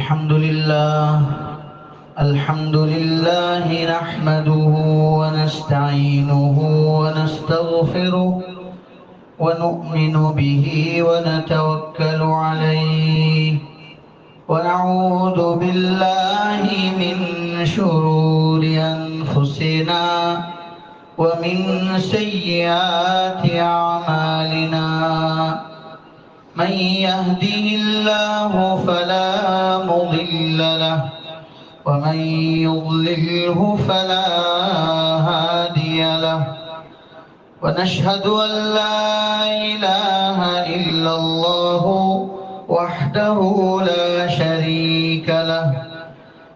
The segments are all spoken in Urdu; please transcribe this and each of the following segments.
الحمد لله نحمده ونستعينه ونستغفره ونؤمن به ونتوكل عليه ونعوذ بالله من شرور أنفسنا ومن سيئات أعمالنا من يهده الله فلا مضل له ومن يضلله فلا هادي له ونشهد أن لا إله إلا الله وحده لا شريك له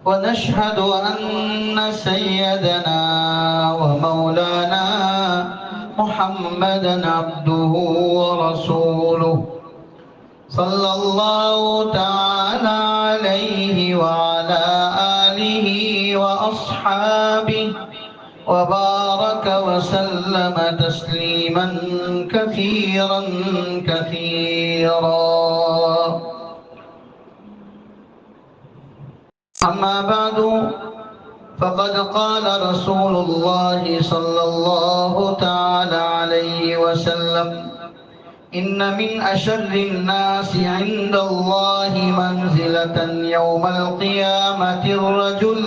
ونشهد أن سيدنا ومولانا محمدا عبده ورسوله صلى الله تعالى عليه وعلى آله وأصحابه وبارك وسلم تسليما كثيرا كثيرا. أما بعد فقد قال رسول الله صلى الله تعالى عليه وسلم إن من أشر الناس عند الله منزلة يوم القيامة الرجل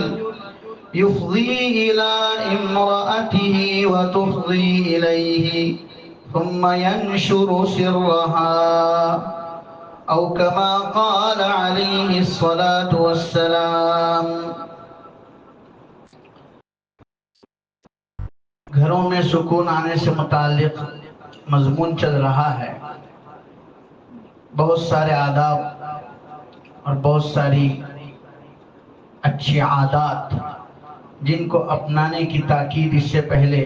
يفضي إلى امرأته وتفضي إليه ثم ينشر سرها أو كما قال عليه الصلاة والسلام. گھروں میں سکون آنے سے متعلق مضمون چل رہا ہے. بہت سارے آداب اور بہت ساری اچھی عادات جن کو اپنانے کی تاکید اس سے پہلے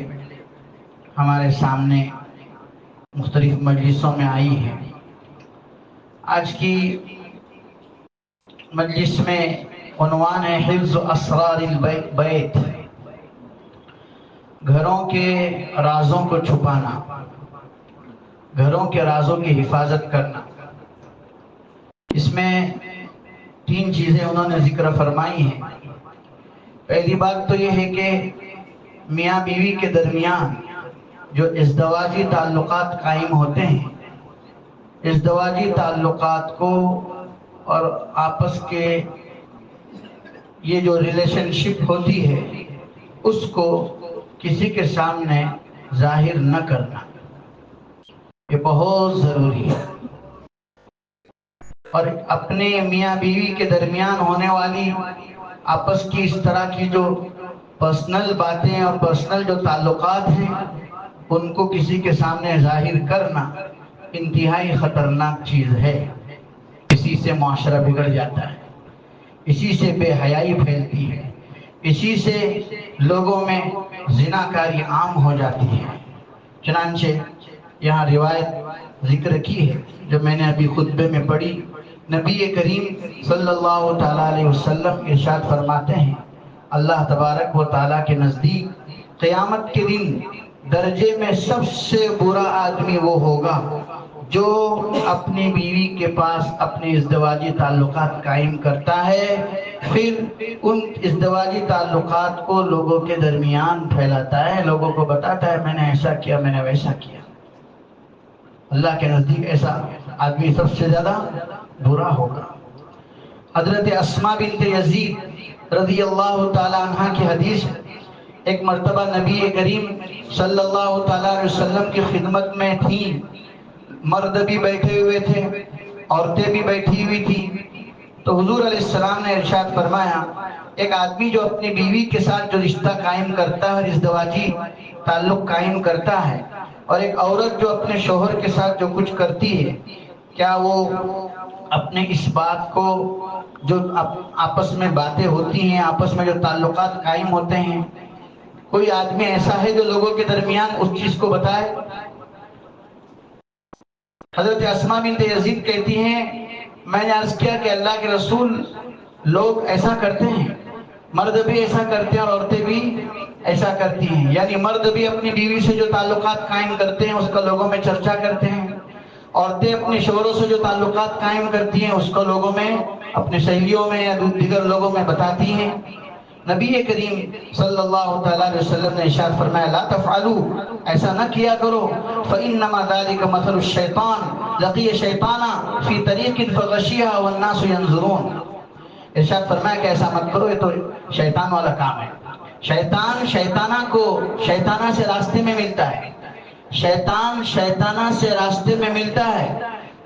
ہمارے سامنے مختلف مجلسوں میں آئی ہے. آج کی مجلس میں عنوان ہے حفظ اسرار البیت، گھروں کے رازوں کو چھپانا، گھروں کے رازوں کی حفاظت کرنا. اس میں 3 چیزیں انہوں نے ذکر فرمائی ہیں. پہلی بات تو یہ ہے کہ میاں بیوی کے درمیان جو ازدواجی تعلقات قائم ہوتے ہیں، ازدواجی تعلقات کو اور آپس کے یہ جو ریلیشن شپ ہوتی ہے اس کو کسی کے سامنے ظاہر نہ کرنا، یہ بہت ضروری ہے. اور اپنے میاں بیوی کے درمیان ہونے والی آپس کی اس طرح کی جو پرسنل باتیں اور پرسنل جو تعلقات ہیں ان کو کسی کے سامنے ظاہر کرنا انتہائی خطرناک چیز ہے. اسی سے معاشرہ بگڑ جاتا ہے، اسی سے بے حیائی پھیلتی ہے، اسی سے لوگوں میں زناکاری عام ہو جاتی ہے. چنانچہ یہاں روایت ذکر کی ہے جو میں نے ابھی خطبے میں پڑھی. نبی کریم صلی اللہ تعالیٰ علیہ وسلم ارشاد فرماتے ہیں اللہ تبارک و تعالیٰ کے نزدیک قیامت کے دن درجے میں سب سے برا آدمی وہ ہوگا جو اپنی بیوی کے پاس اپنے ازدواجی تعلقات قائم کرتا ہے، پھر ان ازدواجی تعلقات کو لوگوں کے درمیان پھیلاتا ہے، لوگوں کو بتاتا ہے میں نے ایسا کیا، میں نے ویسا کیا. اللہ کے نزدیک ایسا آدمی سب سے زیادہ برا ہوگا. حضرت اسماء بنت یزید رضی اللہ تعالی عنہ کی حدیث ہے. ایک مرتبہ نبی کریم صلی اللہ تعالی علیہ وسلم کی خدمت میں تھی، مرد بھی بیٹھے ہوئے تھے، عورتیں بھی بیٹھی ہوئی تھی. تو حضور علیہ السلام نے ارشاد فرمایا ایک آدمی جو اپنی بیوی کے ساتھ جو رشتہ قائم کرتا ہے اور ازدواجی تعلق قائم کرتا ہے، اور ایک عورت جو اپنے شوہر کے ساتھ جو کچھ کرتی ہے، کیا وہ اپنے اس بات کو جو آپس میں باتیں ہوتی ہیں، آپس میں جو تعلقات قائم ہوتے ہیں، کوئی آدمی ایسا ہے جو لوگوں کے درمیان اس چیز کو بتائے؟ حضرت اسماء بنت یزید کہتی ہیں میں نے عرض کیا کہ اللہ کے رسول لوگ ایسا کرتے ہیں، مرد بھی ایسا کرتے ہیں اور عورتیں بھی ایسا کرتی ہیں، یعنی مرد بھی اپنی بیوی سے جو تعلقات قائم کرتے ہیں اس کا لوگوں میں چرچا کرتے ہیں، عورتیں اپنے شوہروں سے جو تعلقات قائم کرتی ہیں اس کو لوگوں میں، اپنے سہیلیوں میں یا دیگر لوگوں میں بتاتی ہیں۔ نبی کریم صلی اللہ تعالیٰ علیہ وسلم نے ارشاد فرمایا لا تفعلوا، ایسا نہ کیا کرو، فإنما ذلك مثل الشیطان لقی شیطانا فی طریق فغشیها والناس ينظرون۔ ارشاد فرمایا کہ ایسا مت کرو، یہ تو شیطان والا کام ہے۔ شیطان شیطانہ سے راستے میں ملتا ہے، شیطان شیطانہ سے راستے میں ملتا ہے،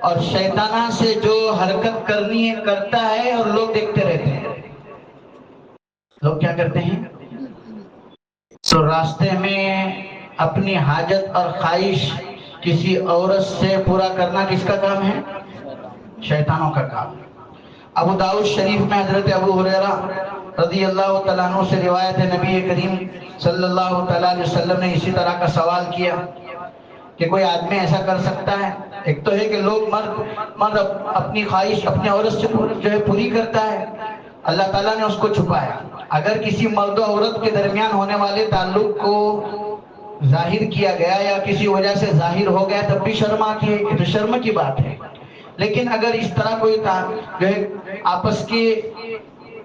اور شیطانہ سے جو حرکت کرنی ہے کرتا ہے اور لوگ دیکھتے رہتے ہیں۔ لوگ کیا کرتے ہیں؟ تو راستے میں اپنی حاجت اور خواہش کسی عورت سے پورا کرنا کس کا کام ہے؟ شیطانوں کا کام ہے۔ ابو داؤد شریف میں حضرت ابو ہریرہ رضی اللہ تعالیٰ عنہ سے روایت ہے، نبی کریم صلی اللہ تعالیٰ علیہ وسلم نے اسی طرح کا سوال کیا کہ کوئی آدمی ایسا کر سکتا ہے؟ ایک تو ہے کہ لوگ مرد اپنی خواہش اپنے عورت سے جو ہے پوری کرتا ہے، اللہ تعالیٰ نے اس کو چھپایا۔ اگر کسی مرد و عورت کے درمیان ہونے والے تعلق کو ظاہر کیا گیا یا کسی وجہ سے ظاہر ہو گیا تب بھی شرم آتی ہے، یہ تو شرم کی بات ہے۔ لیکن اگر اس طرح کوئی جو ہے آپس کے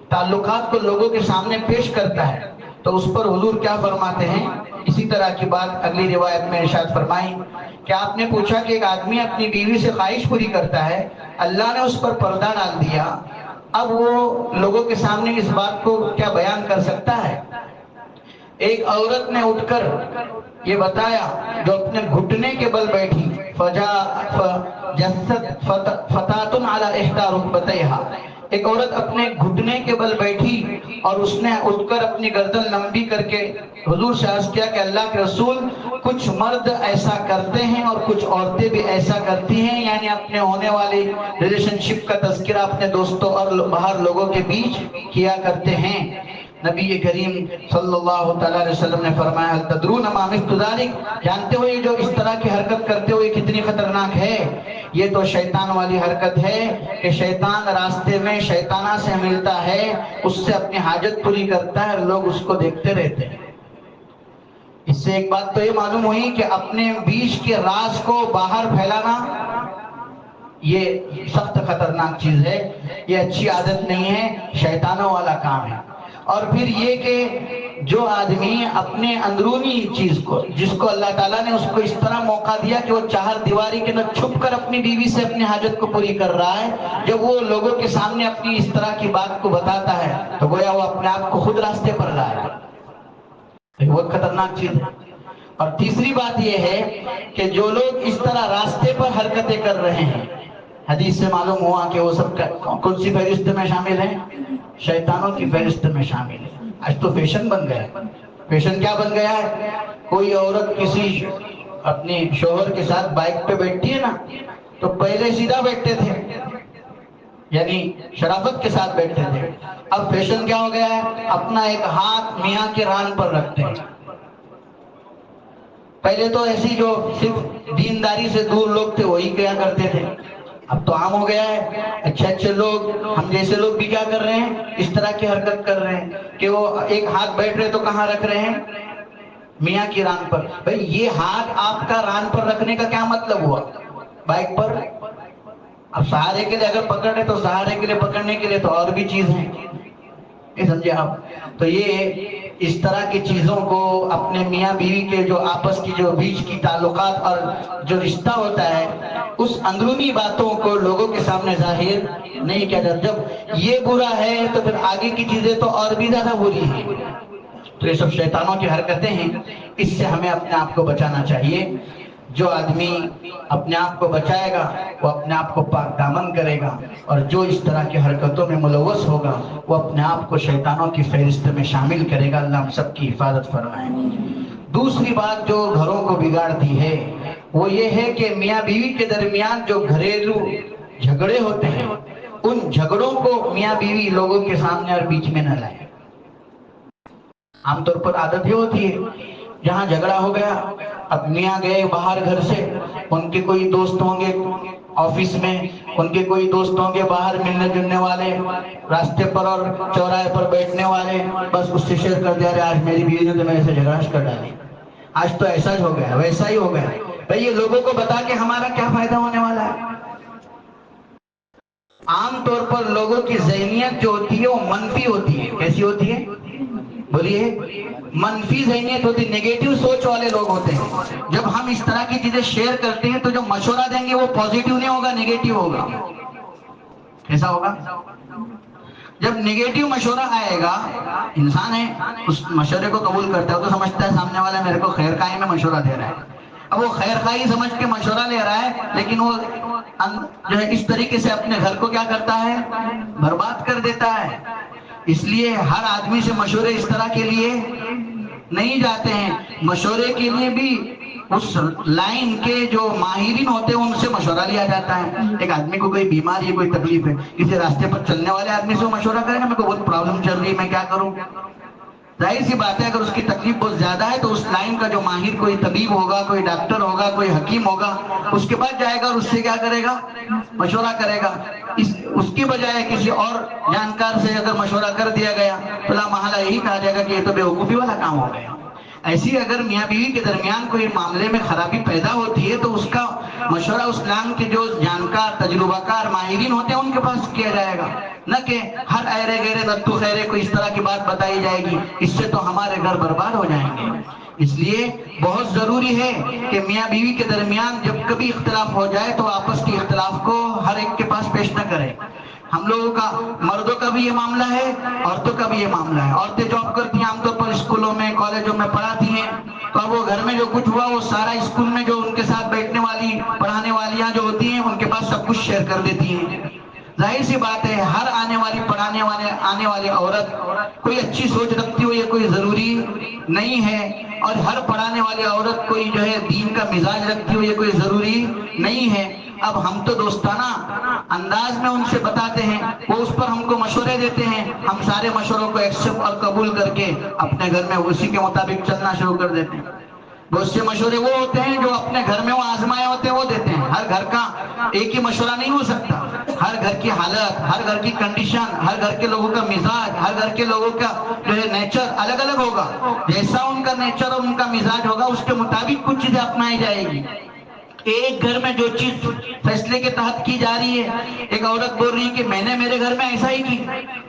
تعلقات کو لوگوں کے سامنے پیش کرتا ہے تو اس پر حضور کیا فرماتے ہیں؟ اسی طرح کی بات اگلی روایت میں ارشاد فرمائی کہ آپ نے پوچھا کہ ایک آدمی اپنی بیوی سے خواہش پوری کرتا ہے، اللہ نے اس پر پردہ ڈال دیا، اب وہ لوگوں کے سامنے اس بات کو کیا بیان کر سکتا ہے؟ ایک عورت نے اٹھ کر یہ بتایا جو اپنے گھٹنے کے بل بیٹھی، فتاتن علی احدی رکبتیہا، ایک عورت اپنے گھٹنے کے بل بیٹھی اور اس نے اٹھ کر اپنی گردن لمبی کر کے حضور سے عرض کیا کہ اللہ کے رسول، کچھ مرد ایسا کرتے ہیں اور کچھ عورتیں بھی ایسا کرتی ہیں، یعنی اپنے ہونے والی ریلیشن شپ کا تذکرہ اپنے دوستوں اور باہر لوگوں کے بیچ کیا کرتے ہیں۔ نبی کریم صلی اللہ تعالیٰ علیہ وسلم نے فرمایا هل تدرون ما مثل ذلك، جانتے ہو یہ جو اس طرح کی حرکت کرتے ہوئے کتنی خطرناک ہے؟ یہ تو شیطان والی حرکت ہے کہ شیطان راستے میں شیطانہ سے ملتا ہے، اس سے اپنی حاجت پوری کرتا ہے اور لوگ اس کو دیکھتے رہتے ہیں۔ اس سے ایک بات تو یہ معلوم ہوئی کہ اپنے بیچ کے راز کو باہر پھیلانا یہ سخت خطرناک چیز ہے، یہ اچھی عادت نہیں ہے، شیطانوں والا کام ہے۔ اور پھر یہ کہ جو آدمی اپنے اندرونی چیز کو، جس کو اللہ تعالیٰ نے اس کو اس طرح موقع دیا کہ وہ چہار دیواری کے اندر چھپ کر اپنی بیوی سے اپنی حاجت کو پوری کر رہا ہے، جب وہ لوگوں کے سامنے اپنی اس طرح کی بات کو بتاتا ہے تو گویا وہ اپنے آپ کو خود راستے پر لا رہا ہے، وہ خطرناک چیز ہے۔ اور تیسری بات یہ ہے کہ جو لوگ اس طرح راستے پر حرکتیں کر رہے ہیں، حدیث سے معلوم ہوا کہ وہ سب کون سی فہرست میں شامل ہیں؟ شیطانوں کی فہرست میں شامل ہے۔ آج تو فیشن بن گیا ہے۔ فیشن کیا بن گیا ہے؟ کوئی عورت کسی اپنی شوہر کے ساتھ بائک پہ بیٹھتی ہے نا تو پہلے سیدھا بیٹھتے تھے، یعنی شرافت کے ساتھ بیٹھتے تھے، اب فیشن کیا ہو گیا ہے؟ اپنا ایک ہاتھ میاں کے ران پر رکھتے ہیں۔ پہلے تو ایسی جو صرف دینداری سے دور لوگ تھے وہی کیا کرتے تھے، اب تو عام ہو گیا ہے۔ اچھے لوگ، ہم جیسے لوگ بھی کیا کر رہے ہیں؟ اس طرح کی حرکت کر رہے ہیں کہ وہ ایک ہاتھ بیٹھ رہے تو کہاں رکھ رہے ہیں؟ میاں کی ران پر۔ بھئی یہ ہاتھ آپ کا ران پر رکھنے کا کیا مطلب ہوا؟ بائک پر اب سہارے کے لیے اگر پکڑ رہے تو سہارے کے لیے پکڑنے کے لیے تو اور بھی چیز ہیں، یہ سمجھے آپ؟ تو یہ اس طرح کی چیزوں کو اپنے میاں بیوی کے جو آپس کی جو بیچ کی تعلقات اور جو رشتہ ہوتا ہے اس اندرونی باتوں کو لوگوں کے سامنے ظاہر نہیں کیا جاتا۔ جب یہ برا ہے تو پھر آگے کی چیزیں تو اور بھی زیادہ بری ہیں۔ تو یہ سب شیطانوں کی حرکتیں ہیں، اس سے ہمیں اپنے آپ کو بچانا چاہیے۔ جو آدمی اپنے آپ کو بچائے گا وہ اپنے آپ کو پاک دامن کرے گا، اور جو اس طرح کی حرکتوں میں ملوث ہوگا وہ اپنے آپ کو شیطانوں کی فہرست میں شامل کرے گا۔ اللہ ہم سب کی حفاظت فرمائے۔ دوسری بات جو گھروں کو بگاڑتی ہے وہ یہ ہے کہ میاں بیوی کے درمیان جو گھریلو جھگڑے ہوتے ہیں ان جھگڑوں کو میاں بیوی لوگوں کے سامنے اور بیچ میں نہ لائیں۔ عام طور پر عادت یہ ہوتی ہے جہاں جھگڑا ہو گیا، اب میاں گئے باہر گھر سے، ان کے کوئی دوست ہوں گے آفس میں، ان کے کوئی دوست ہوں گے باہر ملنے جلنے والے، راستے پر اور چوراہے پر بیٹھنے والے، بس اس سے شیئر کر دیا، آج میری بیوی نے تو میرے سے جھگڑا کر ڈالی، آج تو ایسا ہی ہو گیا ویسا ہی ہو گیا۔ بھئی یہ لوگوں کو بتا کے ہمارا کیا فائدہ ہونے والا ہے؟ عام طور پر لوگوں کی ذہنیت جو ہوتی ہے وہ منفی ہوتی ہے. کیسی ہوتی ہے؟ بولیے. منفی ذہنیت ہوتی ہے، نیگیٹو سوچ والے لوگ ہوتے ہیں. جب ہم اس طرح کی چیزیں شیئر کرتے ہیں تو جو مشورہ دیں گے وہ پازیٹیو نہیں ہوگا، نیگیٹو ہوگا. کیسا ہوگا؟ جب نیگیٹو مشورہ آئے گا، انسان ہے اس مشورے کو قبول کرتا ہے، تو سمجھتا ہے سامنے والا میرے کو خیر خواہی میں مشورہ دے رہا ہے. اب وہ خیر خواہی سمجھ کے مشورہ لے رہا ہے، لیکن وہ جو ہے اس طریقے سے اپنے گھر کو کیا کرتا ہے؟ برباد کر دیتا ہے. اس لیے ہر آدمی سے مشورے اس طرح کے لیے نہیں جاتے ہیں. مشورے کے لیے بھی اس لائن کے جو ماہرین ہوتے ہیں ان سے مشورہ لیا جاتا ہے. ایک آدمی کو کوئی بیماری ہے، کوئی تکلیف ہے، کسی راستے پر چلنے والے آدمی سے مشورہ کرے گا، میرے کو بہت پرابلم چل رہی ہے، میں کیا کروں؟ ظاہر سی بات ہے اگر اس کی تکلیف بہت زیادہ ہے تو اس لائن کا جو ماہر کوئی طبیب ہوگا، کوئی ڈاکٹر ہوگا، کوئی حکیم ہوگا، اس کے پاس جائے گا اور اس سے کیا کرے گا؟ مشورہ کرے گا. اس کی بجائے کسی اور جانکار سے اگر مشورہ کر دیا گیا تو لا محالہ یہی کہا جائے گا کہ یہ تو بیوقوفی والا کام ہو گیا. ایسی اگر میاں بیوی کے درمیان کوئی معاملے میں خرابی پیدا ہوتی ہے تو اس کا مشورہ اس لائن کے جو جانکار، تجربہ کار، ماہرین ہوتے ہیں ان کے پاس کیا جائے گا، نہ کہ ہر ایرے گیرے نتو خیرے کو اس طرح کی بات بتائی جائے گی. اس سے تو ہمارے گھر برباد ہو جائیں گے. اس لیے بہت ضروری ہے کہ میاں بیوی کے درمیان جب کبھی اختلاف ہو جائے تو آپس کے اختلاف کو ہر ایک کے پاس پیش نہ کریں. ہم لوگوں کا مردوں کا بھی یہ معاملہ ہے، عورتوں کا بھی یہ معاملہ ہے. عورتیں جاب کرتی ہیں عام طور پر اسکولوں میں، کالجوں میں پڑھاتی ہیں، تو اب وہ گھر میں جو کچھ ہوا وہ سارا اسکول میں جو ان کے ساتھ بیٹھنے والی، پڑھانے والیاں جو ہوتی ہیں ان کے پاس سب کچھ شیئر کر دیتی ہیں. ظاہر سی بات ہے ہر آنے والی، پڑھانے والی عورت کوئی اچھی سوچ رکھتی ہو یہ کوئی ضروری نہیں ہے، اور ہر پڑھانے والی عورت کوئی جو ہے دین کا مزاج رکھتی ہو یہ کوئی ضروری نہیں ہے. اب ہم تو دوستانہ انداز میں ان سے بتاتے ہیں، وہ اس پر ہم کو مشورے دیتے ہیں، ہم سارے مشوروں کو ایکسپٹ اور قبول کر کے اپنے گھر میں اسی کے مطابق چلنا شروع کر دیتے ہیں. بہت سے مشورے وہ ہوتے ہیں جو اپنے گھر میں وہ آزمائے ہوتے ہیں وہ دیتے ہیں. ہر گھر کا ایک ہی مشورہ نہیں ہو سکتا. ہر گھر کی حالت، ہر گھر کی کنڈیشن، ہر گھر کے لوگوں کا مزاج، ہر گھر کے لوگوں کا جو ہے نیچر الگ الگ ہوگا. جیسا ان کا نیچر اور ان کا مزاج ہوگا اس کے مطابق کچھ چیزیں اپنائی جائے گی. ایک گھر میں جو چیز فیصلے کے تحت کی جا رہی ہے، ایک عورت بول رہی ہے کہ میں نے میرے گھر میں ایسا ہی کی،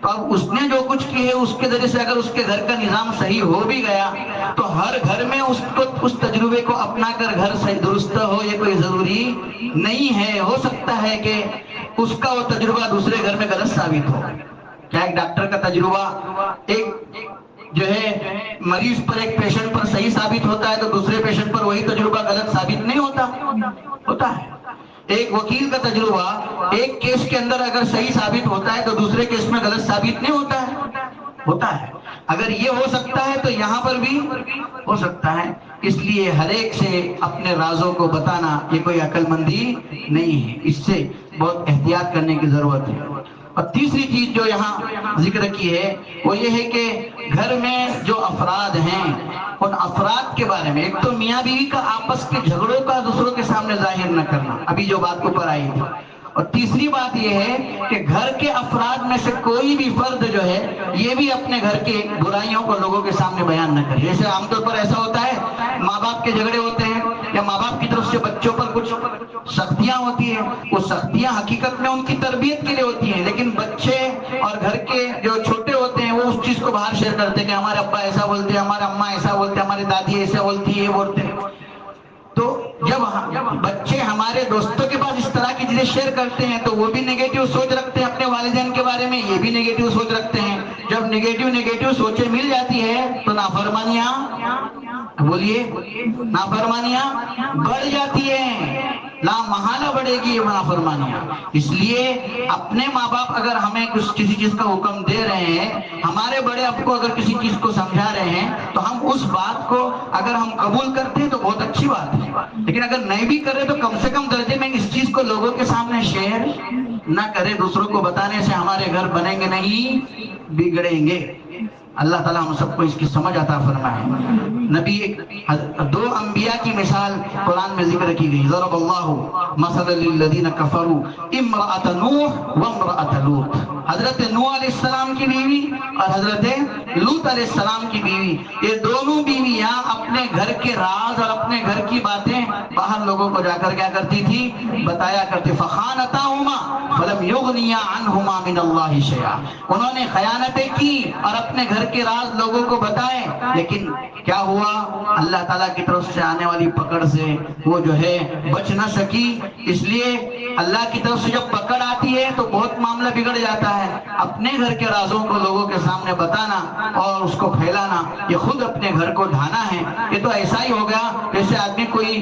تو اب اس نے جو کچھ کی ہے اس کے ذریعے سے اگر اس کے گھر کا نظام صحیح ہو بھی گیا تو ہر گھر میں اس تجربے کو اپنا کر گھر صحیح درست ہو یہ کوئی ضروری نہیں ہے. ہو سکتا ہے کہ اس کا وہ تجربہ دوسرے گھر میں غلط ثابت ہو. کیا ایک ڈاکٹر کا تجربہ ایک جو ہے مریض پر، ایک پیشنٹ پر صحیح ثابت ہوتا ہے تو دوسرے پیشنٹ پر وہی تجربہ غلط ثابت نہیں ہوتا ہے. ایک وکیل کا تجربہ ایک کیس کے اندر اگر صحیح ثابت ہوتا ہے تو دوسرے کیس میں غلط ثابت نہیں ہوتا ہے. اگر یہ ہو سکتا ہے تو یہاں پر بھی ہو سکتا ہے. اس لیے ہر ایک سے اپنے رازوں کو بتانا یہ کوئی عقل مندی نہیں ہے، اس سے بہت احتیاط کرنے کی ضرورت ہے. اور تیسری چیز جو یہاں ذکر کی ہے وہ یہ ہے کہ گھر میں جو افراد ہیں ان افراد کے بارے میں، ایک تو میاں بیوی کا آپس کے جھگڑوں کا دوسروں کے سامنے ظاہر نہ کرنا، ابھی جو بات کو پر آئی تھی. اور تیسری بات یہ ہے کہ گھر کے افراد میں سے کوئی بھی فرد جو ہے یہ بھی اپنے گھر کے برائیوں کو لوگوں کے سامنے بیان نہ کرے. جیسے عام طور پر ایسا ہوتا ہے ماں باپ کے جھگڑے ہوتے ہیں یا ماں باپ کی طرف سے بچوں پر کچھ سختیاں ہوتی ہیں، وہ سختیاں حقیقت میں ان کی تربیت کے لیے ہوتی ہیں، لیکن بچے اور گھر کے جو چھوٹے ہوتے ہیں وہ اس چیز کو باہر شیئر کرتے ہیں کہ ہمارے ابا ایسا بولتے ہیں، ہمارے اماں ایسا بولتے ہیں، ہماری دادی ایسا بولتی ہے، یہ بولتے ہیں. تو جب بچے ہمارے دوستوں کے پاس اس طرح کی چیزیں شیئر کرتے ہیں تو وہ بھی نیگیٹو سوچ رکھتے ہیں اپنے والدین کے بارے میں، یہ بھی نیگیٹو سوچ رکھتے ہیں. جب نیگیٹو سوچیں مل جاتی ہے تو نافرمانیاں، بولیے، نافرمانیاں بڑھ جاتی ہیں، لا محالہ بڑھے گی یہ نافرمانیاں. اس لیے اپنے ماں باپ اگر ہمیں کسی چیز کا حکم دے رہے ہیں، ہمارے بڑے آپ کو اگر کسی چیز کو سمجھا رہے ہیں تو ہم اس بات کو اگر ہم قبول کرتے ہیں تو بہت اچھی بات ہے، لیکن اگر نہیں بھی کرے تو کم سے کم درجے میں اس چیز کو لوگوں کے سامنے شیئر نہ کرے. دوسروں کو بتانے سے ہمارے گھر بنیں گے نہیں، بگڑیں گے. اللہ تعالیٰ ہم سب کو اس کی سمجھ عطا فرمائے. نبی دو انبیاء کی مثال قرآن میں ذکر کی گئی. ضرب اللہ مثلا للذین کفروا امرأۃ نوح وامرأۃ لوط. حضرت نوح علیہ السلام کی بیوی اور حضرت لوط علیہ السلام کی بیوی، یہ دونوں بیویاں اپنے گھر کے راز اور اپنے گھر کی باتیں باہر لوگوں کو جا کر کیا کرتی تھی؟ بتایا کرتی. فخانتاہما فلم یغنیا عنہما من اللہ شیئا. انہوں نے خیانتیں کی اور اپنے گھر کے راز لوگوں کو بتائے، لیکن کیا ہوا؟ اللہ تعالیٰ کی طرف سے آنے والی پکڑ سے وہ جو ہے بچ نہ سکی. اس لیے اللہ کی طرف سے جب پکڑ آتی ہے تو بہت معاملہ بگڑ جاتا ہے. اپنے گھر کے رازوں کو لوگوں کے سامنے بتانا اور اس کو پھیلانا، یہ خود اپنے گھر کو ڈھانا ہے. یہ تو ایسا ہی ہو گیا جیسے آدمی کوئی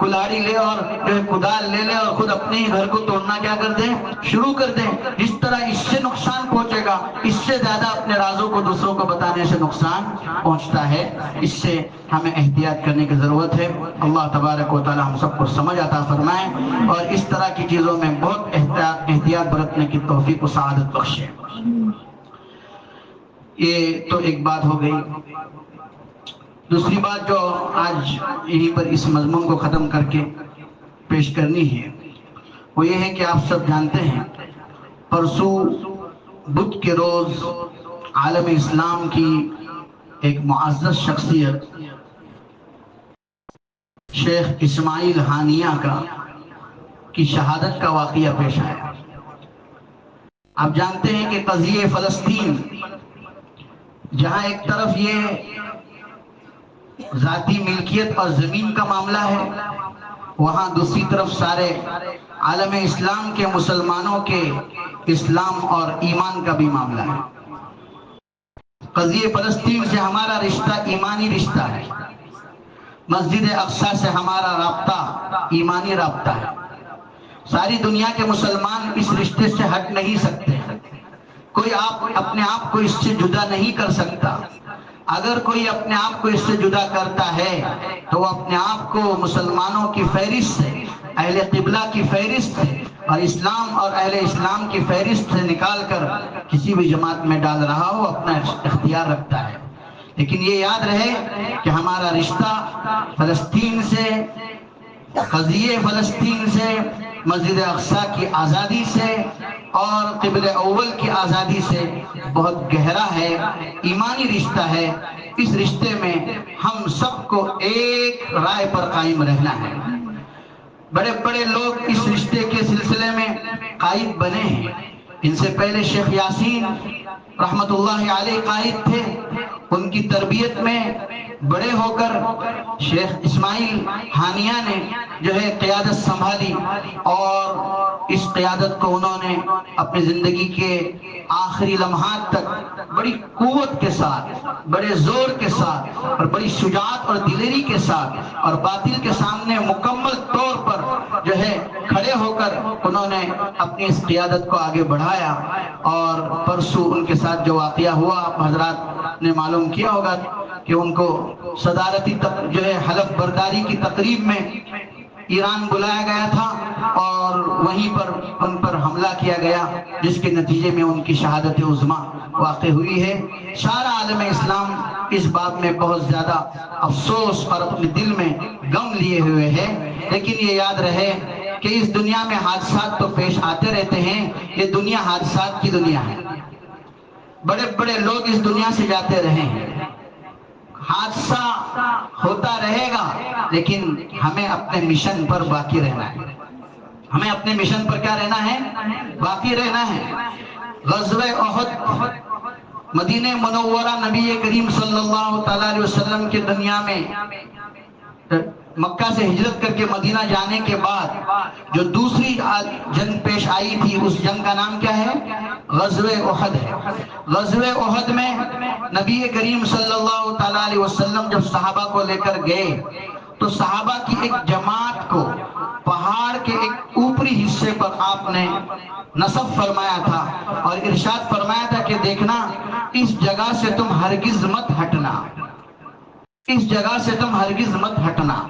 کلاڑی لے اور کدال لے لے اور خود اپنے ہی گھر کو توڑنا کیا کر دے، شروع کر دے. جس طرح اس سے نقصان پہنچے گا، اس سے زیادہ اپنے رازوں کو دوسروں کو بتانے سے نقصان پہنچتا ہے. اس سے ہمیں احتیاط کرنے کی ضرورت ہے. اللہ تبارک و تعالی ہم سب کو سمجھ عطا فرمائے اور اس طرح کی چیزوں میں بہت احتیاط برتنے کی توفیق و سعادت بخشے. یہ تو ایک بات ہو گئی. دوسری بات جو آج یہیں پر اس مضمون کو ختم کر کے پیش کرنی ہے وہ یہ ہے کہ آپ سب جانتے ہیں پرسوں بدھ کے روز عالم اسلام کی ایک معزز شخصیت شیخ اسماعیل ہانیہ کی شہادت کا واقعہ پیش آیا. آپ جانتے ہیں کہ قضیہ فلسطین، جہاں ایک طرف یہ ذاتی ملکیت اور زمین کا معاملہ ہے، وہاں دوسری طرف سارے عالم اسلام کے مسلمانوں کے اسلام اور ایمان کا بھی معاملہ ہے. قضیہ فلسطین سے ہمارا رشتہ ایمانی رشتہ ہے. مسجد اقصیٰ سے ہمارا رابطہ ایمانی رابطہ ہے. ساری دنیا کے مسلمان اس رشتے سے ہٹ نہیں سکتے. کوئی اپنے آپ کو اس سے جدا نہیں کر سکتا. اگر کوئی اپنے آپ کو اس سے جدا کرتا ہے تو وہ اپنے آپ کو مسلمانوں کی فہرست سے، اہل قبلہ کی فہرست سے اور اسلام اور اہل اسلام کی فہرست سے نکال کر کسی بھی جماعت میں ڈال رہا ہو اپنا اختیار رکھتا ہے. لیکن یہ یاد رہے کہ ہمارا رشتہ فلسطین سے، قضیہ فلسطین سے، مسجد اقصیٰ کی آزادی سے اور قبلہ اول کی آزادی سے بہت گہرا ہے، ایمانی رشتہ ہے. اس رشتے میں ہم سب کو ایک رائے پر قائم رہنا ہے. بڑے بڑے لوگ اس رشتے کے سلسلے میں قائد بنے ہیں. ان سے پہلے شیخ یاسین رحمت اللہ علیہ قائد تھے. ان کی تربیت میں بڑے ہو کر شیخ اسماعیل ہانیہ نے جو ہے قیادت سنبھالی اور اس قیادت کو انہوں نے اپنی زندگی کے آخری لمحات تک بڑی قوت کے ساتھ، بڑے زور کے ساتھ اور بڑی شجاعت اور دلیری کے ساتھ اور باطل کے سامنے مکمل طور پر جو ہے کھڑے ہو کر انہوں نے اپنی اس قیادت کو آگے بڑھایا. اور پرسوں ان کے ساتھ جو واقعہ ہوا آپ حضرات نے معلوم کیا ہوگا کہ ان کو صدارتی جو ہے حلف برداری کی تقریب میں ایران بلایا گیا تھا اور وہیں پر ان پر حملہ کیا گیا، جس کے نتیجے میں ان کی شہادت عظمیٰ واقع ہوئی ہے. سارا عالم اسلام اس بات میں بہت زیادہ افسوس اور اپنے دل میں غم لیے ہوئے ہے. لیکن یہ یاد رہے کہ اس دنیا میں حادثات تو پیش آتے رہتے ہیں. یہ دنیا حادثات کی دنیا ہے. بڑے بڑے لوگ اس دنیا سے جاتے رہے ہیں، حادثہ ہوتا رہے گا، لیکن ہمیں اپنے مشن پر باقی رہنا ہے. ہمیں اپنے مشن پر کیا رہنا ہے؟ باقی رہنا ہے. غزوہ احد، مدینہ منورہ نبی کریم صلی اللہ تعالیٰ علیہ وسلم کی دنیا میں مکہ سے ہجرت کر کے مدینہ جانے کے بعد جو دوسری جنگ پیش آئی تھی، اس جنگ کا نام کیا ہے؟ غزوہ احد ہے. غزوہ احد میں نبی کریم صلی اللہ تعالیٰ علیہ وسلم جب صحابہ کو لے کر گئے تو صحابہ کی ایک جماعت کو پہاڑ کے ایک اوپری حصے پر آپ نے نصب فرمایا تھا اور ارشاد فرمایا تھا کہ دیکھنا، اس جگہ سے تم ہرگز مت ہٹنا، اس جگہ سے تم ہرگز مت ہٹنا.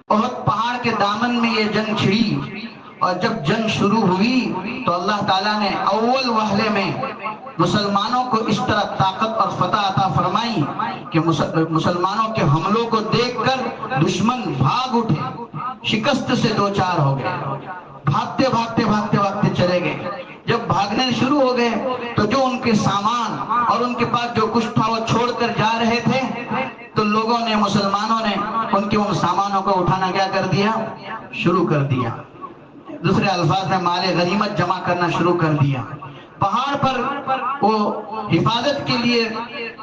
احد پہاڑ کے دامن میں یہ جنگ چھڑی اور جب جنگ شروع ہوئی تو اللہ تعالیٰ نے اول وہلے میں مسلمانوں کو اس طرح طاقت اور فتح عطا فرمائی کہ مسلمانوں کے حملوں کو دیکھ کر دشمن بھاگ اٹھے، شکست سے دو چار ہو گئے، بھاگتے بھاگتے بھاگتے بھاگتے چلے گئے. جب بھاگنے شروع ہو گئے تو جو ان کے سامان اور ان کے پاس جو کچھ تھا وہ چھوڑ کر جا رہے تھے، تو لوگوں نے، مسلمانوں نے ان کے ان سامانوں کو اٹھانا کیا کر دیا؟ شروع کر دیا۔ دوسرے الفاظ میں مال غنیمت جمع کرنا شروع کر دیا۔ پہاڑ پر وہ حفاظت کے لیے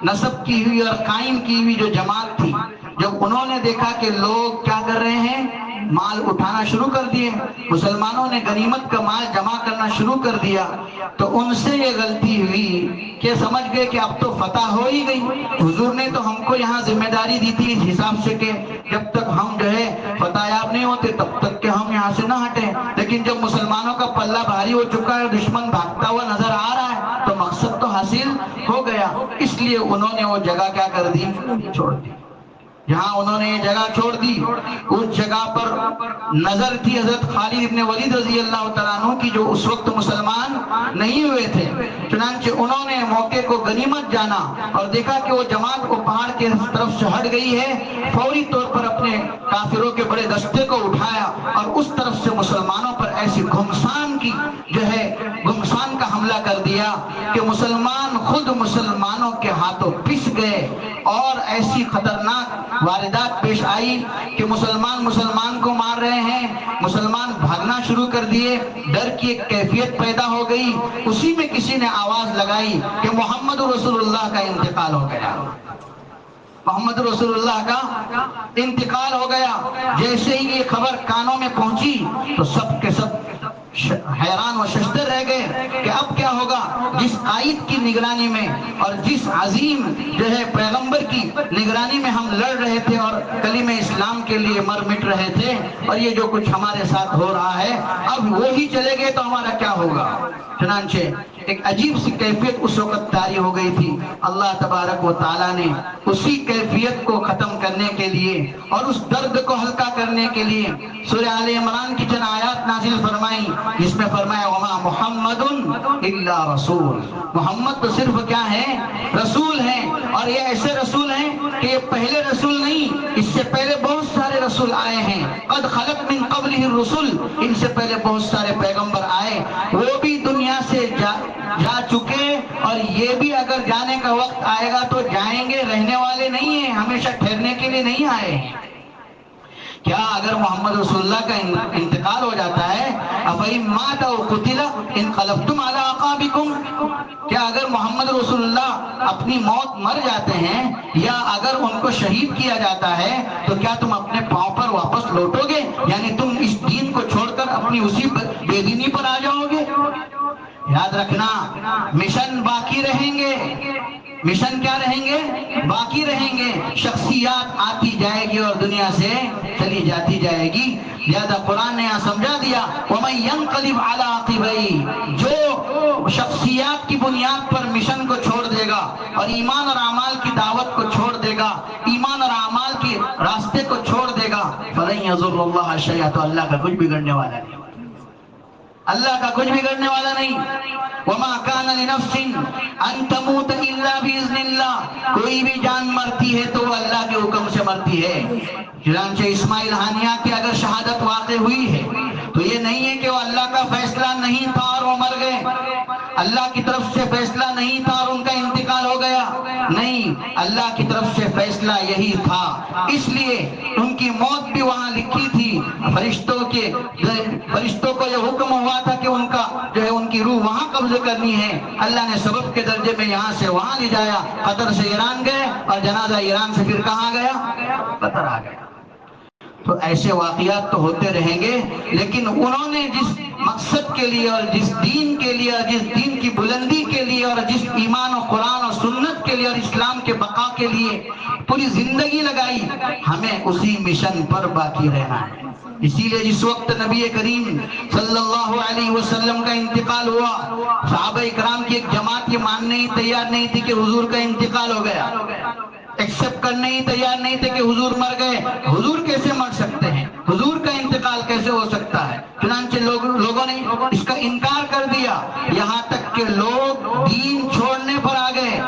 نصب کی ہوئی اور قائم کی ہوئی جو جماعت تھی، جب انہوں نے دیکھا کہ لوگ کیا کر رہے ہیں، مال اٹھانا شروع کر دیے، مسلمانوں نے غنیمت کا مال جمع کرنا شروع کر دیا، تو ان سے یہ غلطی ہوئی کہ سمجھ گئے کہ اب تو فتح ہو ہی گئی۔ حضور نے تو ہم کو یہاں ذمہ داری دی تھی اس حساب سے کہ جب تک ہم جو ہے فتح یاب نہیں ہوتے تب تک کہ ہم یہاں سے نہ ہٹیں، لیکن جب مسلمانوں کا پلہ بھاری ہو چکا ہے، دشمن بھاگتا ہوا نظر آ رہا ہے، تو مقصد تو حاصل ہو گیا۔ اس لیے انہوں نے وہ جگہ کیا کر دی؟ چھوڑ دی۔ جہاں انہوں نے یہ جگہ چھوڑ دی، اس جگہ پر نظر تھی حضرت خالد ابن ولید رضی اللہ تعالیٰ عنہ کی، جو اس وقت مسلمان نہیں ہوئے تھے۔ چنانچہ انہوں نے موقع کو غنیمت جانا اور دیکھا کہ وہ جماعت کو پہاڑ کے طرف سے ہٹ گئی ہے، فوری طور پر اپنے کافروں کے بڑے دستے کو اٹھایا اور اس طرف سے مسلمانوں پر ایسی گھمسان کی جو ہے گھمسان کا حملہ کر دیا کہ مسلمان خود مسلمانوں کے ہاتھوں پس گئے، اور ایسی خطرناک واردات پیش آئی کہ مسلمان کو مار رہے ہیں، مسلمان بھاگنا شروع کر دیے، ڈر کی ایک کیفیت پیدا ہو گئی۔ اسی میں کسی نے آواز لگائی کہ محمد رسول اللہ کا انتقال ہو گیا، محمد رسول اللہ کا انتقال ہو گیا۔ جیسے ہی یہ خبر کانوں میں پہنچی تو سب کے سب حیران و ششدر رہ گئے کہ اب کیا ہوگا۔ جس قائد کی نگرانی میں اور جس عظیم جو ہے پیغمبر کی نگرانی میں ہم لڑ رہے تھے اور کلمہ اسلام کے لیے مر مٹ رہے تھے، اور یہ جو کچھ ہمارے ساتھ ہو رہا ہے، اب وہی چلے گئے تو ہمارا کیا ہوگا۔ چنانچہ ایک عجیب سی کیفیت اس وقت طاری ہو گئی تھی۔ اللہ تبارک و تعالیٰ نے اسی کیفیت کو ختم کرنے کے لیے اور اس درد کو ہلکا کرنے کے لیے سورہ آل عمران کی چند آیات نازل فرمائی، جس میں فرمایا وما محمد الا رسول، محمد تو صرف کیا ہے؟ رسول ہیں، اور یہ ایسے رسول ہیں کہ یہ پہلے رسول نہیں، اس سے پہلے بہت سارے رسول آئے ہیں، قد خلت من قبلہ الرسل، ان سے پہلے بہت سارے پیغمبر آئے، وہ بھی دنیا سے جا چکے، اور یہ بھی اگر جانے کا وقت آئے گا تو جائیں گے، رہنے والے نہیں ہیں، ہمیشہ ٹھہرنے کے لیے نہیں آئے ہیں۔ کیا اگر محمد رسول اللہ کا انتقال ہو جاتا ہے، أَفَإِن مَاتَ أَوْ قُتِلَ انقلبتم علی اعقابکم، کیا اگر محمد رسول اللہ اپنی موت مر جاتے ہیں یا اگر ان کو شہید کیا جاتا ہے تو کیا تم اپنے پاؤں پر واپس لوٹو گے؟ یعنی تم اس دین کو چھوڑ کر اپنی اسی بے دینی پر آ جاؤ گے؟ یاد رکھنا، مشن باقی رہیں گے، مشن کیا رہیں گے؟ باقی رہیں گے۔ شخصیات آتی جائے گی اور دنیا سے چلی جاتی جائے گی، لہذا قرآن نے یہاں سمجھا دیا وَمَن يَنقَلِبْ عَلَىٰ عَقِبَيْهِ، جو شخصیات کی بنیاد پر مشن کو چھوڑ دے گا اور ایمان اور اعمال کی دعوت کو چھوڑ دے گا، ایمان اور اعمال کے راستے کو چھوڑ دے گا، فَلَن يَضُرَّ اللَّهَ شَيْئًا، تو اللہ کا کچھ بگڑنے والا نہیں، اللہ کا کچھ بگڑنے والا نہیں۔ وَمَا كَانَ لِنَفْسٍ أَن تَمُوتَ إِلَّا بِإِذْنِ اللَّهِ، کوئی بھی جان مرتی ہے تو وہ اللہ کے حکم سے مرتی ہے۔ چنانچہ اسماعیل ہانیہ کی اگر شہادت واقع ہوئی ہے تو یہ نہیں ہے کہ وہ اللہ کا فیصلہ نہیں تھا اور وہ مر گئے، اللہ کی طرف سے فیصلہ نہیں تھا اور ان کا انتقال ہو گیا، نہیں، اللہ کی طرف سے فیصلہ یہی تھا، اس لیے ان کی موت بھی وہاں لکھی تھی۔ فرشتوں کو یہ حکم ہوا تھا کہ ان کا جو ہے ان کی روح وہاں قبض کرنی ہے، اللہ نے سبب کے درجے میں یہاں سے وہاں لے جایا، قطر سے ایران گئے اور جنازہ ایران سے پھر کہاں گیا؟ قطر آ گیا۔ تو ایسے واقعات تو ہوتے رہیں گے، لیکن انہوں نے جس مقصد کے لیے اور جس دین کے لیے اور جس دین کی بلندی کے لیے اور جس ایمان و قرآن و سنت کے لیے اور اسلام کے بقا کے لیے پوری زندگی لگائی، ہمیں اسی مشن پر باقی رہنا ہے۔ اسی لیے جس وقت نبی کریم صلی اللہ علیہ وسلم کا انتقال ہوا، صحابہ اکرام کی ایک جماعت یہ ماننے ہی تیار نہیں تھی کہ حضور کا انتقال ہو گیا، ایکسپٹ کرنے ہی تیار نہیں تھے کہ حضور مر گئے۔ حضور کیسے مر سکتے ہیں؟ حضور کا انتقال کیسے ہو سکتا ہے؟ چنانچہ لوگوں نے اس کا انکار کر دیا، یہاں تک کہ لوگ دین چھوڑنے پر آ گئے،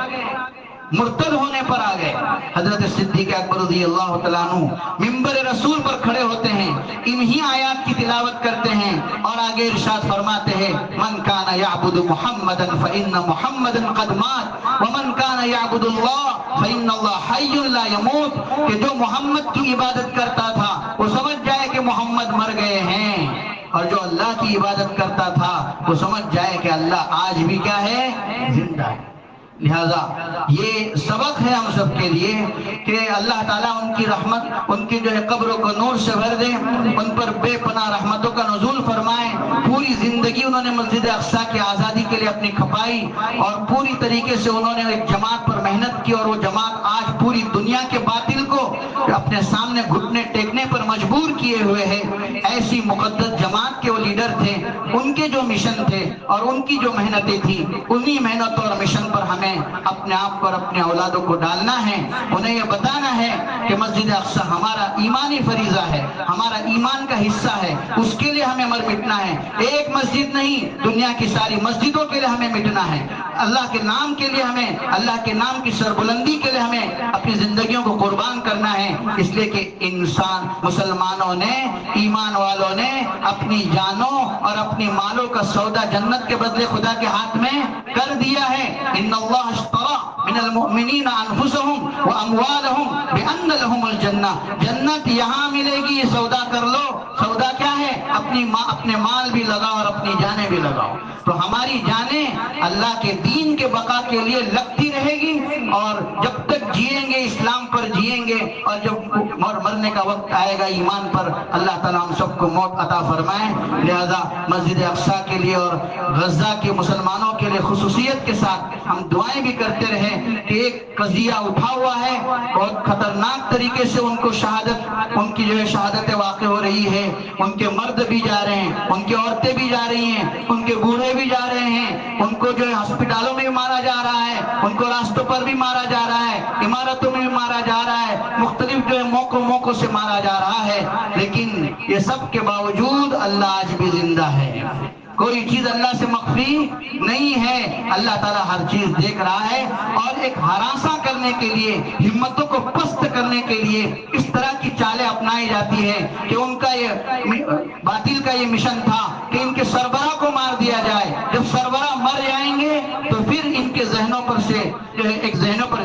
مرتد ہونے پر آ گئے۔ حضرت صدیق اکبر رضی اللہ تعالیٰ عنہ ممبر رسول پر کھڑے ہوتے ہیں، انہی انہی آیات کی تلاوت کرتے ہیں اور آگے ارشاد فرماتے ہیں من کان یعبد محمدا فإن محمدا قد مات ومن کان یعبد اللہ فإن اللہ حی لا یموت، کہ جو محمد کی عبادت کرتا تھا وہ سمجھ جائے کہ محمد مر گئے ہیں، اور جو اللہ کی عبادت کرتا تھا وہ سمجھ جائے کہ اللہ آج بھی کیا ہے؟ زندہ ہے۔ لہذا یہ سبق ہے ہم سب کے لیے کہ اللہ تعالیٰ ان کی رحمت، ان کی جو ہے قبروں کو نور سے بھر دے، ان پر بے پناہ رحمتوں کا نزول فرمائے۔ پوری زندگی انہوں نے مسجد اقصیٰ کی آزادی کے لیے اپنی کھپائی اور پوری طریقے سے انہوں نے ایک جماعت پر محنت کی، اور وہ جماعت آج پوری دنیا کے باطل کو اپنے سامنے گھٹنے ٹیکنے پر مجبور کیے ہوئے ہے۔ ایسی مقدس جماعت کے وہ لیڈر تھے، ان کے جو مشن تھے اور ان کی جو محنتیں تھیں، انہی محنتوں اور مشن پر ہمیں اپنے آپ کو اور اپنے اولادوں کو ڈالنا ہے۔ انہیں یہ بتانا ہے کہ مسجد اقصیٰ ہمارا ایمانی فریضہ ہے، ہمارا ایمان کا حصہ ہے، اس کے لیے ہمیں مر مٹنا ہے۔ ایک مسجد نہیں، دنیا کی ساری مسجدوں کے لیے ہمیں مٹنا ہے۔ اللہ کے نام کے لیے ہمیں، اللہ کے نام کی سربلندی کے لیے ہمیں اپنی زندگیوں کو قربان کرنا ہے، اس لیے کہ انسان مسلمانوں نے، ایمان والوں نے اپنی جانوں اور اپنی مالوں کا سودا جنت کے بدلے خدا کے ہاتھ میں کر دیا ہے۔ ان اللہ اشترى من المؤمنین انفسهم واموالهم بان لهم الجنہ، جنت یہاں ملے گی، سودا کر لو۔ سودا کیا ہے؟ اپنے مال بھی لگاؤ اور اپنی جانیں بھی لگاؤ۔ تو ہماری جانیں اللہ کے دین کے بقا کے لیے لگتی رہے گی، اور جب تک جئیں گے اسلام پر جئیں گے، اور جب مرنے کا وقت آئے گا ایمان پر، اللہ تعالیٰ ہم سب کو موت عطا فرمائے۔ لہذا مسجد اقصیٰ کے لیے اور غزہ کے مسلمانوں کے لیے خصوصیت کے ساتھ ہم دعائیں بھی کرتے رہے کہ ایک قضیہ اٹھا ہوا ہے، بہت خطرناک طریقے سے ان کو شہادت، ان کی جو ہے شہادتیں واقع ہو رہی ہے، ان کے مرد بھی جا رہے ہیں، ان کی عورتیں بھی جا رہی ہیں، ان کے بوڑھے بھی جا رہے ہیں، ان کو جو ہے ہسپتالوں میں بھی مارا جا رہا ہے، ان کو راستوں پر بھی مارا جا رہا ہے، عمارتوں میں بھی مارا جا رہا ہے، مختلف جو ہے موقعوں سے مارا جا رہا ہے، لیکن یہ سب کے باوجود اللہ آج بھی زندہ ہے۔ کوئی چیز اللہ سے مخفی نہیں ہے، اللہ تعالیٰ ہر چیز دیکھ رہا ہے، اور ایک ہراساں کرنے کے لیے، ہمتوں کو پست کرنے کے لیے اس طرح کی چالیں اپنائی جاتی ہے کہ ان کا یہ باطل کا یہ مشن تھا کہ ان کے سربراہ کو مار دیا جائے۔ جب سربراہ مر جائیں گے تو پھر ان کے ذہنوں پر سے جو ہے ایک ذہنوں پر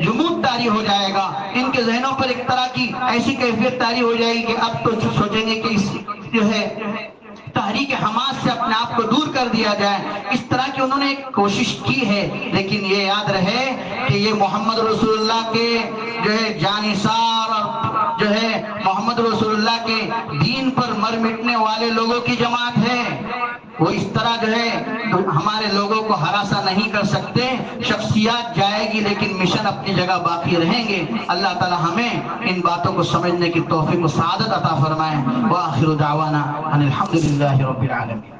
جمود طاری ہو جائے گا، ان کے ذہنوں پر ایک طرح کی ایسی کیفیت طاری ہو جائے گی کہ اب تو سوچیں گے کہ اس جو ہے تحریک حماس سے اپنے آپ کو دور کر دیا جائے۔ اس طرح کی انہوں نے ایک کوشش کی ہے، لیکن یہ یاد رہے کہ یہ محمد رسول اللہ کے جو ہے جانثار اور جو ہے محمد رسول اللہ کے دین پر مر مٹنے والے لوگوں کی جماعت ہے۔ وہ اس طرح جو ہے ہمارے لوگوں کو ہراساں نہیں کر سکتے۔ شخصیات جائے گی لیکن مشن اپنی جگہ باقی رہیں گے۔ اللہ تعالی ہمیں ان باتوں کو سمجھنے کی توفیق و سعادت عطا فرمائے۔ وآخر دعوانا ان الحمد للہ رب العالمین۔